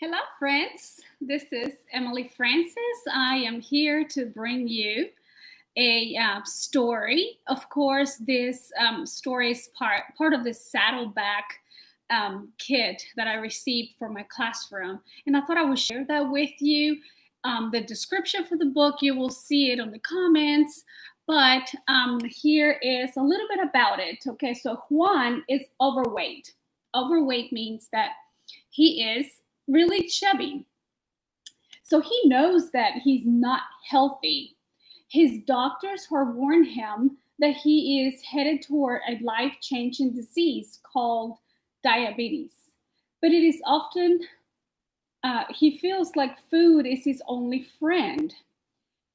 Hello, friends. This is Emily Francis. I am here to bring you a story. Of course, this story is part of the Saddleback kit that I received for my classroom, and I thought I would share that with you. The description for the book, you will see it on the comments, but here is a little bit about it. Okay, so Juan is overweight. Overweight means that he is really chubby. So he knows that he's not healthy. His doctors have warned him that he is headed toward a life changing disease called diabetes. But it is often, he feels like food is his only friend.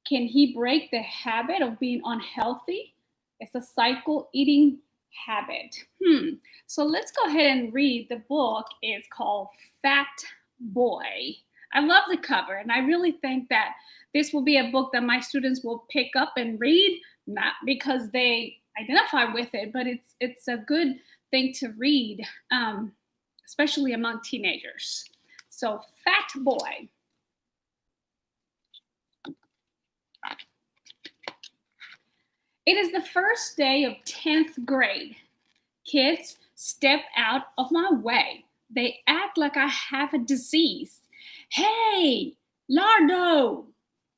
Can he break the habit of being unhealthy? It's a cycle eating habit. So let's go ahead and read. The book is called Fat Boy. I love the cover, and I really think that this will be a book that my students will pick up and read, not because they identify with it, but it's a good thing to read, especially among teenagers. So, Fat Boy. It is the first day of 10th grade. Kids, step out of my way. They act like I have a disease. Hey, Lardo,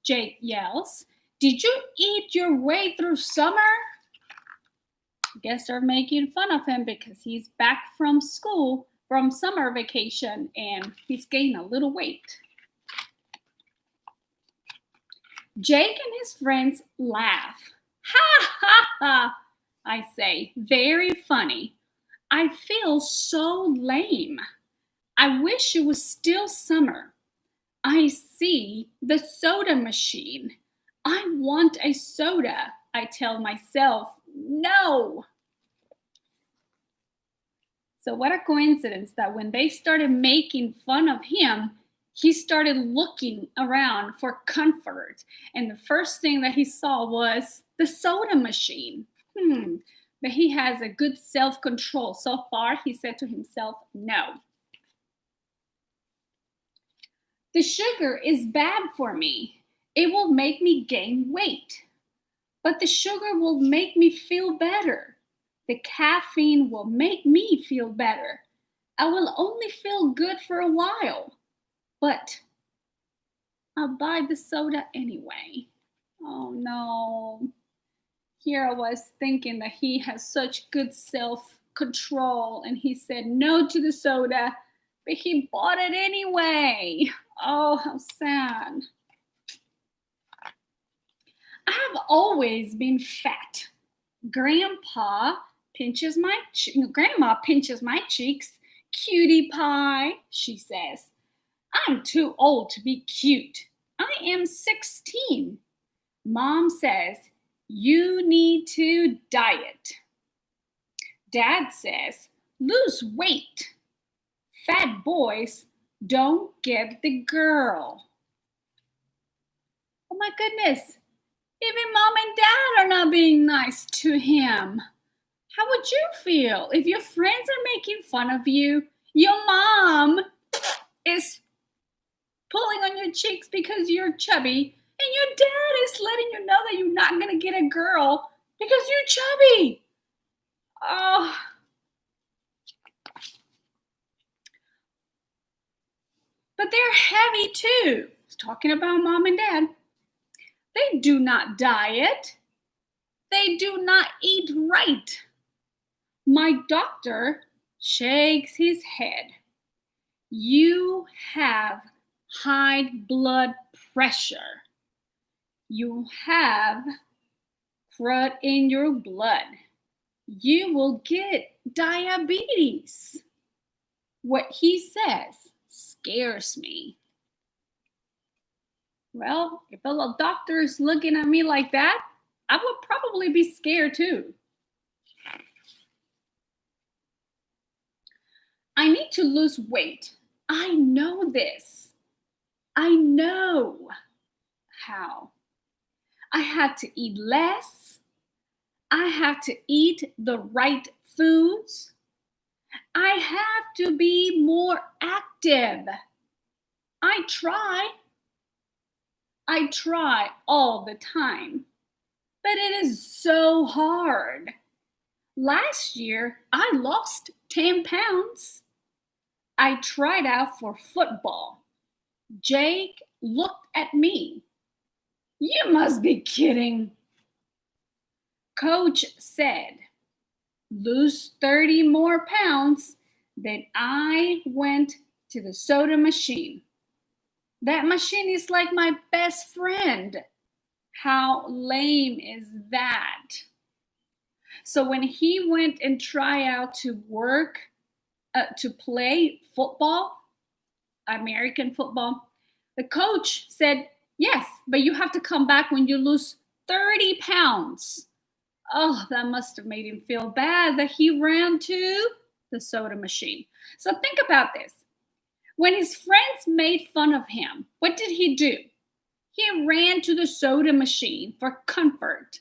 Jake yells. Did you eat your way through summer? Guess they're making fun of him because he's back from school from summer vacation and he's gained a little weight. Jake and his friends laugh. Ha ha ha, I say, very funny. I feel so lame. I wish it was still summer. I see the soda machine. I want a soda. I tell myself, no. So what a coincidence that when they started making fun of him, he started looking around for comfort. And the first thing that he saw was the soda machine. But he has a good self-control. So far, he said to himself, no. The sugar is bad for me. It will make me gain weight. But the sugar will make me feel better. The caffeine will make me feel better. I will only feel good for a while. But I'll buy the soda anyway. Oh no. Here I was thinking that he has such good self-control and he said no to the soda, but he bought it anyway. Oh, how sad. I have always been fat. Grandma pinches my cheeks. Cutie pie, she says. I'm too old to be cute. I am 16. Mom says, you need to diet. Dad says, lose weight. Fat boys don't get the girl. Oh my goodness. Even mom and dad are not being nice to him. How would you feel if your friends are making fun of you? Your mom is pulling on your cheeks because you're chubby, and your dad is letting you know that you're not going to get a girl because you're chubby. Oh. But they're heavy too. Talking about mom and dad. They do not diet. They do not eat right. My doctor shakes his head. You have high blood pressure. You have crud in your blood. You will get diabetes. What he says scares me. Well, if a doctor is looking at me like that, I would probably be scared too. I need to lose weight. I know this. I know how. I have to eat less. I have to eat the right foods. I have to be more active. I try. I try all the time, but it is so hard. Last year, I lost 10 pounds. I tried out for football. Jake looked at me. You must be kidding. Coach said, lose 30 more pounds. Then I went to the soda machine. That machine is like my best friend. How lame is that? So when he went and tried out to work, to play football, American football, the coach said, yes, but you have to come back when you lose 30 pounds. Oh, that must have made him feel bad that he ran to the soda machine. So think about this. When his friends made fun of him, what did he do? He ran to the soda machine for comfort.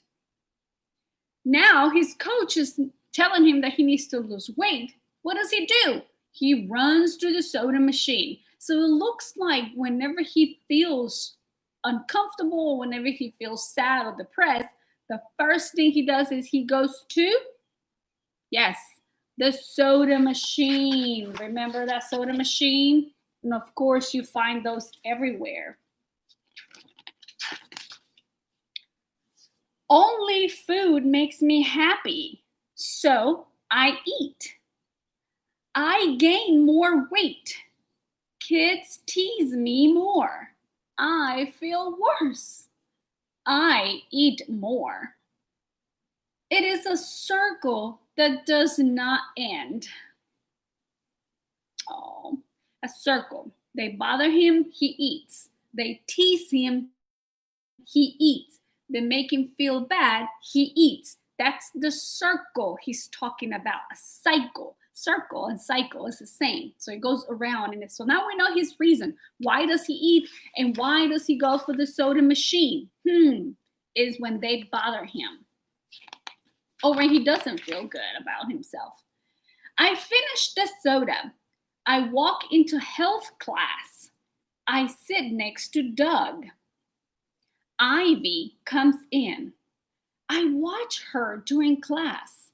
Now his coach is telling him that he needs to lose weight. What does he do? He runs to the soda machine. So it looks like whenever he feels uncomfortable, whenever he feels sad or depressed, the first thing he does is he goes to, yes, the soda machine. Remember that soda machine? And of course, you find those everywhere. Only food makes me happy, so I eat. I gain more weight. Kids tease me more. I feel worse. I eat more. It is a circle that does not end. Oh, a circle. They bother him, he eats. They tease him, he eats. They make him feel bad, he eats. That's the circle he's talking about, a cycle. Circle and cycle is the same. So it goes around in it. So now we know his reason. Why does he eat and why does he go for the soda machine? Is when they bother him. Or when he doesn't feel good about himself. I finished the soda. I walk into health class. I sit next to Doug. Ivy comes in. I watch her during class.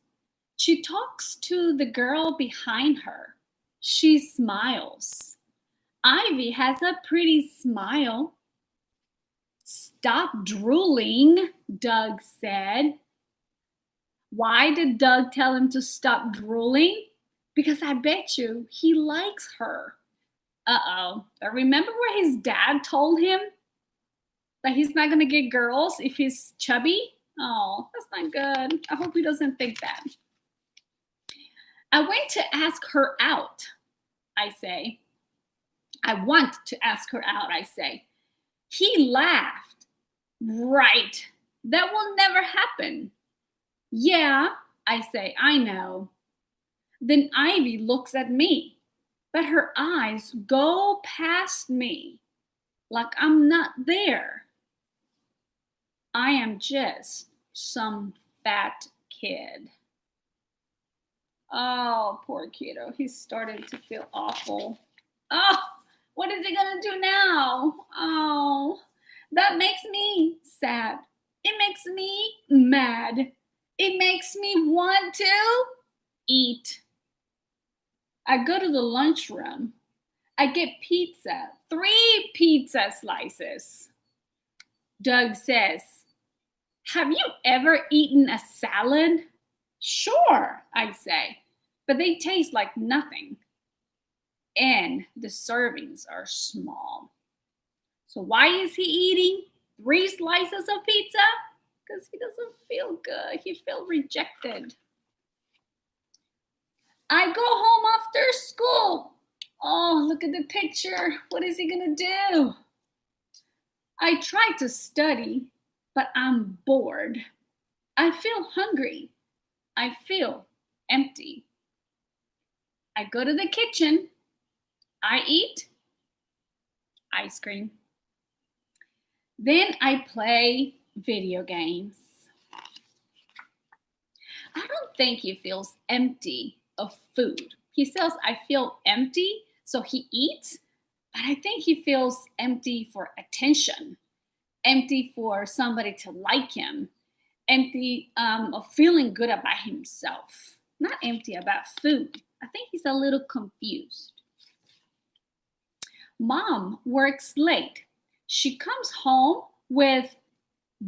She talks to the girl behind her. She smiles. Ivy has a pretty smile. Stop drooling, Doug said. Why did Doug tell him to stop drooling? Because I bet you he likes her. Uh-oh. Remember what his dad told him? That he's not going to get girls if he's chubby? Oh, that's not good. I hope he doesn't think that. I went to ask her out, I say. I want to ask her out, I say. He laughed. Right. That will never happen. Yeah, I say, I know. Then Ivy looks at me, but her eyes go past me like I'm not there. I am just some fat kid. Oh, poor kiddo. He's starting to feel awful. Oh, what is he going to do now? Oh, that makes me sad. It makes me mad. It makes me want to eat. I go to the lunchroom. I get pizza, 3 pizza slices. Doug says, have you ever eaten a salad? Sure, I say, but they taste like nothing. And the servings are small. So why is he eating 3 slices of pizza? Because he doesn't feel good. He feels rejected. I go home after school. Oh, look at the picture. What is he going to do? I try to study, but I'm bored. I feel hungry. I feel empty. I go to the kitchen. I eat ice cream. Then I play video games. I don't think he feels empty of food. He says, I feel empty, so he eats, But I think he feels empty for attention, empty for somebody to like him, empty of feeling good about himself, not empty about food. I think he's a little confused. Mom works late. She comes home with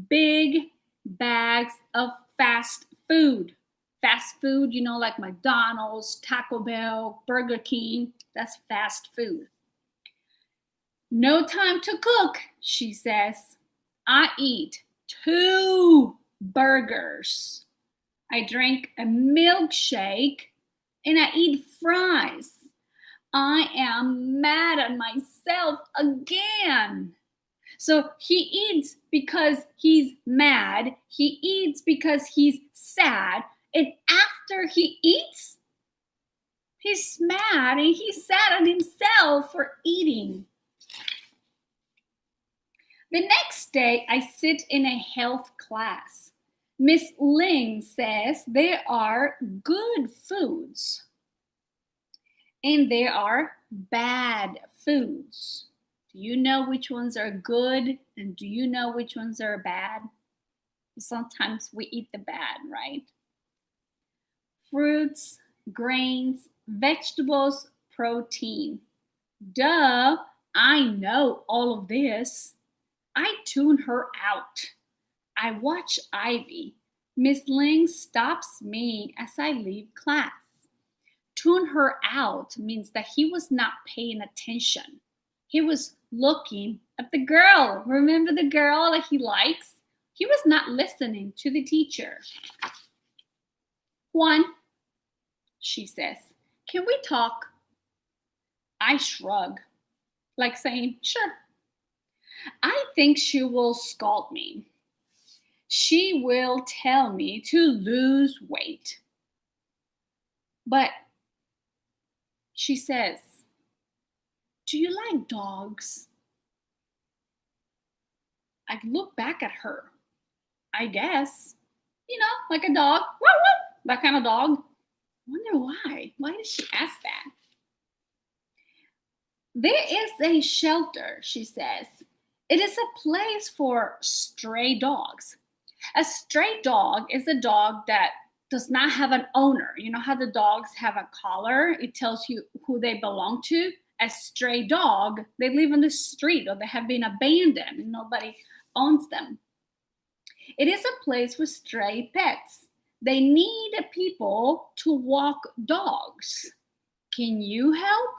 big bags of fast food. Fast food, like McDonald's, Taco Bell, Burger King. That's fast food. No time to cook, she says. I eat 2 burgers. I drink a milkshake and I eat fries. I am mad at myself again. So he eats because he's mad. He eats because he's sad. And after he eats, he's mad and he's sad at himself for eating. The next day, I sit in a health class. Miss Ling says there are good foods and there are bad foods. Do you know which ones are good and do you know which ones are bad? Sometimes we eat the bad, right? Fruits, grains, vegetables, protein. Duh, I know all of this. I tune her out. I watch Ivy. Miss Ling stops me as I leave class. Tune her out means that he was not paying attention. He was looking at the girl. Remember the girl that he likes? He was not listening to the teacher. Juan, she says, can we talk? I shrug, like saying, sure. I think she will scold me. She will tell me to lose weight. But she says, do you like dogs? I look back at her. I guess, like a dog. Woo, woo, that kind of dog. I wonder why. Why did she ask that? There is a shelter, she says. It is a place for stray dogs. A stray dog is a dog that does not have an owner. You know how the dogs have a collar? It tells you who they belong to. A stray dog, they live on the street or they have been abandoned and nobody owns them. It is a place for stray pets. They need people to walk dogs. Can you help?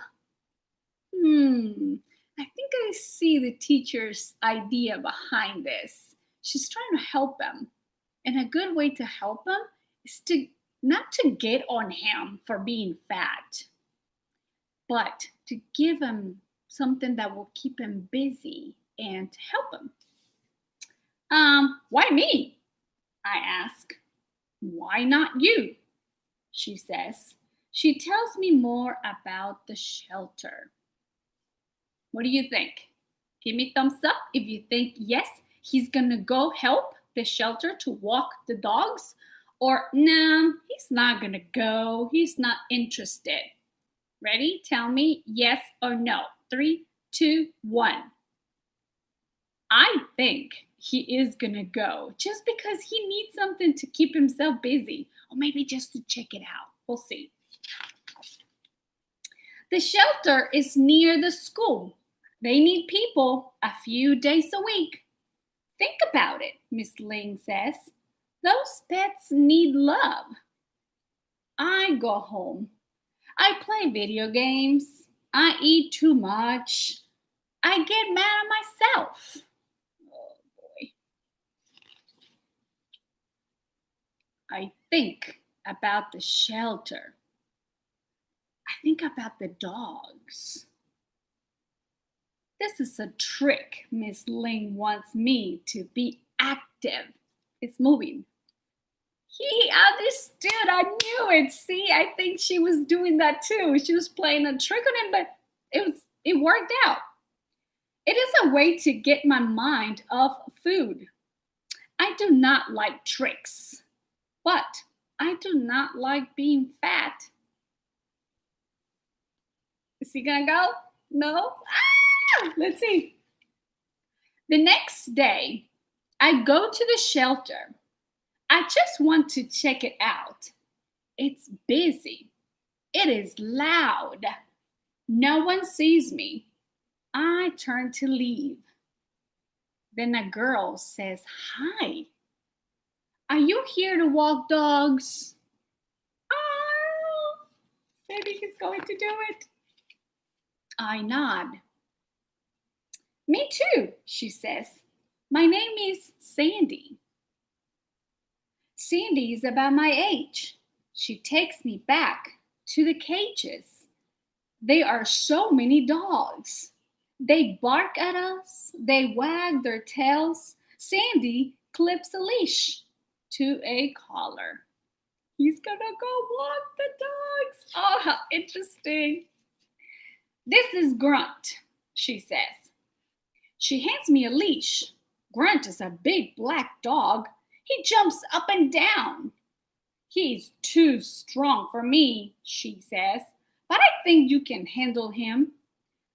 I think I see the teacher's idea behind this. She's trying to help him. And a good way to help him is to not to get on him for being fat, but to give him something that will keep him busy and help him. Why me? I ask. Why not you? She says. She tells me more about the shelter. What do you think? Give me thumbs up if you think yes, he's gonna go help the shelter to walk the dogs, or nah, he's not gonna go. He's not interested. Ready? Tell me yes or no. 3, 2, 1. I think he is gonna go just because he needs something to keep himself busy, or maybe just to check it out. We'll see. The shelter is near the school. They need people a few days a week. Think about it, Miss Ling says. Those pets need love. I go home. I play video games. I eat too much. I get mad at myself. Oh boy. I think about the shelter. I think about the dogs. This is a trick Miss Ling wants me to be active. It's moving. He understood. I knew it. See, I think she was doing that too. She was playing a trick on him, but it worked out. It is a way to get my mind off food. I do not like tricks, but I do not like being fat. Is he gonna go? No? Let's see. The next day, I go to the shelter. I just want to check it out. It's busy. It is loud. No one sees me. I turn to leave. Then a girl says, "Hi, are you here to walk dogs?" Oh, maybe he's going to do it. I nod. "Me too," she says. "My name is Sandy." Sandy is about my age. She takes me back to the cages. There are so many dogs. They bark at us, they wag their tails. Sandy clips a leash to a collar. He's gonna go walk the dogs. Oh, how interesting. "This is Grunt," she says. She hands me a leash. Grunt is a big black dog. He jumps up and down. "He's too strong for me," she says, "but I think you can handle him."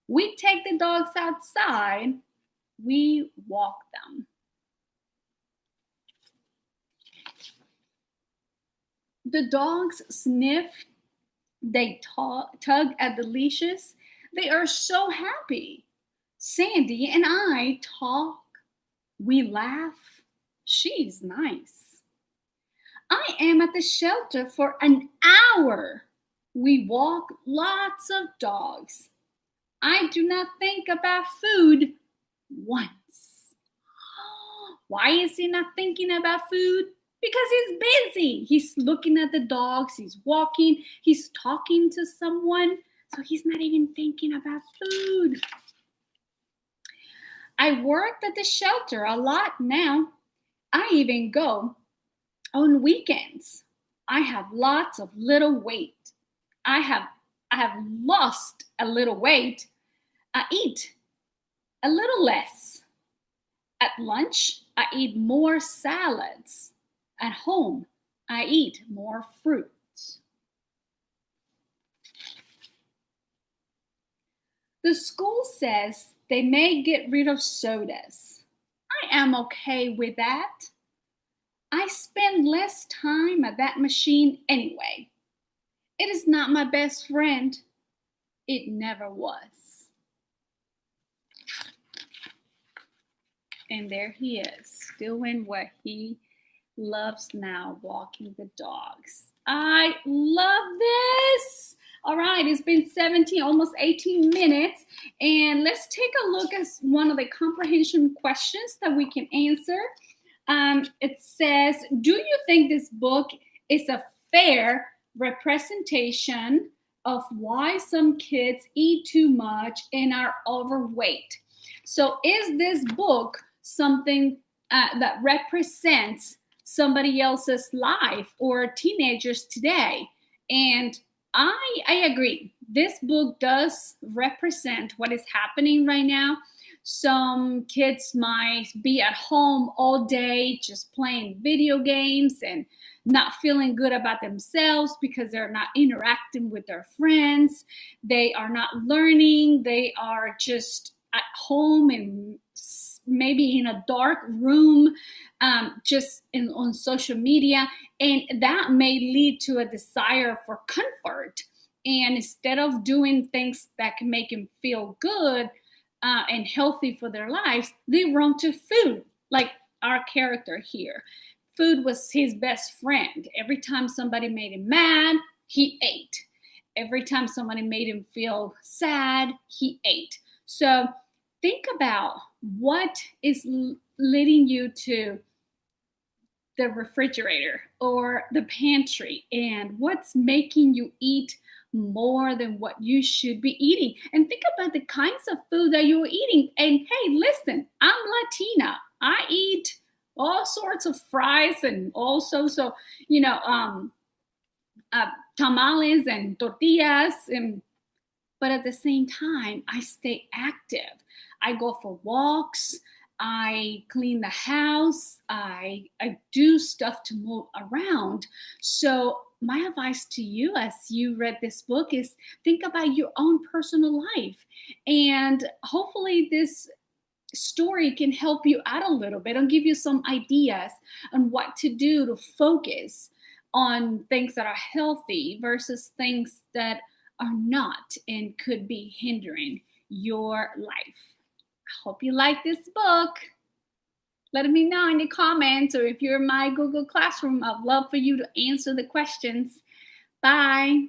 We take the dogs outside. We walk them. The dogs sniff. They tug at the leashes. They are so happy. Sandy and I talk. We laugh. She's nice. I am at the shelter for an hour. We walk lots of dogs. I do not think about food once. Why is he not thinking about food? Because he's busy. He's looking at the dogs, he's walking, he's talking to someone. So he's not even thinking about food. I work at the shelter a lot now. I even go on weekends. I have lots of little weight. I have lost a little weight. I eat a little less. At lunch, I eat more salads. At home, I eat more fruits. The school says they may get rid of sodas. I am okay with that. I spend less time at that machine anyway. It is not my best friend. It never was. And there he is, doing what he loves now, walking the dogs. I love this. All right, it's been 17, almost 18 minutes. And let's take a look at one of the comprehension questions that we can answer. It says, do you think this book is a fair representation of why some kids eat too much and are overweight? So is this book something that represents somebody else's life or teenagers today? And I agree. This book does represent what is happening right now. Some kids might be at home all day just playing video games and not feeling good about themselves because they're not interacting with their friends. They are not learning. They are just at home and maybe in a dark room, just on social media. And that may lead to a desire for comfort. And instead of doing things that can make them feel good and healthy for their lives, they run to food, like our character here. Food was his best friend. Every time somebody made him mad, he ate. Every time somebody made him feel sad, he ate. So think about what is leading you to the refrigerator or the pantry, and what's making you eat more than what you should be eating. And think about the kinds of food that you're eating. And hey, listen, I'm Latina. I eat all sorts of fries and also, tamales and tortillas, but at the same time, I stay active. I go for walks. I clean the house. I do stuff to move around. So my advice to you as you read this book is think about your own personal life. And hopefully, this story can help you out a little bit and give you some ideas on what to do to focus on things that are healthy versus things that are not and could be hindering your life. I hope you like this book. Let me know in the comments, or if you're in my Google Classroom, I'd love for you to answer the questions. Bye.